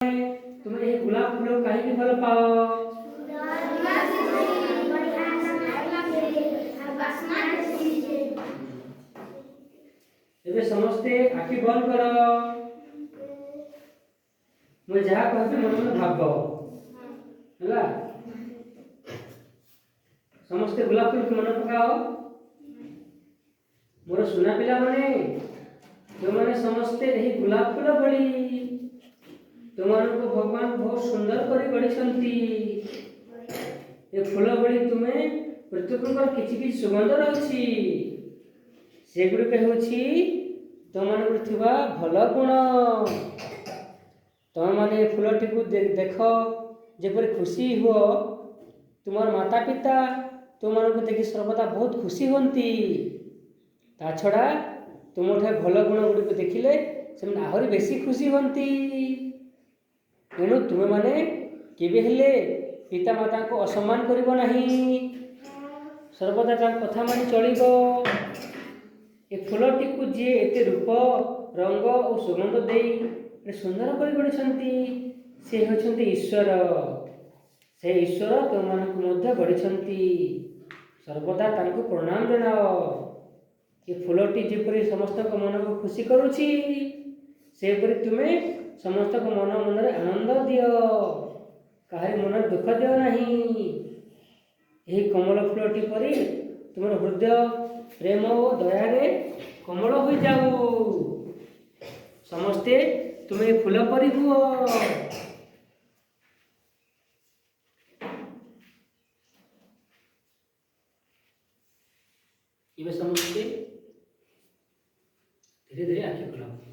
ତୁମେ ଏହି ଗୋଲାପ ଫୁଲ କାହିଁକି ଭଲ ପାଅ? ଏବେ ସମସ୍ତେ ଆଖି ବନ୍ଦ କର। ମୁଁ ଯାହା କହିବି ମନେ ମନେ ଭାବ ହେଲା। ସମସ୍ତେ ଗୋଲାପ ଫୁଲକୁ ମନେ ପକାଅ। ମୋର ସୁନା ପିଲାମାନେ, ତୁମମାନେ ସମସ୍ତେ ଏହି ଗୋଲାପ ଫୁଲ ଭଳି। ତୁମମାନଙ୍କୁ ଭଗବାନ ବହୁତ ସୁନ୍ଦର କରି ଗଢ଼ିଛନ୍ତି। ଏ ଫୁଲ ଭଳି ତୁମେ ପ୍ରତ୍ୟେକଙ୍କର କିଛି କିଛି ସୁଗନ୍ଧ ରହିଛି। ସେଗୁଡ଼ିକ ହେଉଛି ତୁମମାନଙ୍କର ଥିବା ଭଲ ଗୁଣ। ତୁମେମାନେ ଏ ଫୁଲଟିକୁ ଦେଖ, ଯେପରି ଖୁସି ହୁଅ। ତୁମର ମାତା ପିତା ତୁମମାନଙ୍କୁ ଦେଖି ସର୍ବଦା ବହୁତ ଖୁସି ହୁଅନ୍ତି। ତା ଛଡ଼ା ତୁମଠାରେ ଭଲ ଗୁଣ ଗୁଡ଼ିକୁ ଦେଖିଲେ ସେମାନେ ଆହୁରି ବେଶୀ ଖୁସି ହୁଅନ୍ତି। ତେଣୁ ତୁମେମାନେ କେବେ ହେଲେ ପିତାମାତାଙ୍କୁ ଅସମ୍ମାନ କରିବ ନାହିଁ। ସର୍ବଦା ତାଙ୍କ କଥା ମାନି ଚଳିବ। ଏ ଫୁଲଟିକୁ ଯିଏ ଏତେ ରୂପ, ରଙ୍ଗ ଓ ସୁଗନ୍ଧ ଦେଇ ସୁନ୍ଦର କରି ଗଢ଼ିଛନ୍ତି, ସେ ହେଉଛନ୍ତି ଈଶ୍ୱର। ସେ ଈଶ୍ୱର ତୁମମାନଙ୍କୁ ମଧ୍ୟ ଗଢ଼ିଛନ୍ତି। ସର୍ବଦା ତାଙ୍କୁ ପ୍ରଣାମ ଜଣାଅ। ଏ ଫୁଲଟି ଯେପରି ସମସ୍ତଙ୍କ ମନକୁ ଖୁସି କରୁଛି, ସେପରି ତୁମେ ସମସ୍ତଙ୍କ ମନ ମନରେ ଆନନ୍ଦ ଦିଅ। କାହାରି ମନରେ ଦୁଃଖ ଦିଅ ନାହିଁ। ଏହି କମଳ ଫୁଲଟି ପରି ତୁମର ହୃଦୟ ପ୍ରେମ ଓ ଦୟାରେ କୋମଳ ହୋଇଯାଉ। ସମସ୍ତେ ତୁମେ ଫୁଲ ପରି ହୁଅ। ଏବେ ସମସ୍ତେ ଧୀରେ ଧୀରେ ଆଖି ଖୋଲ।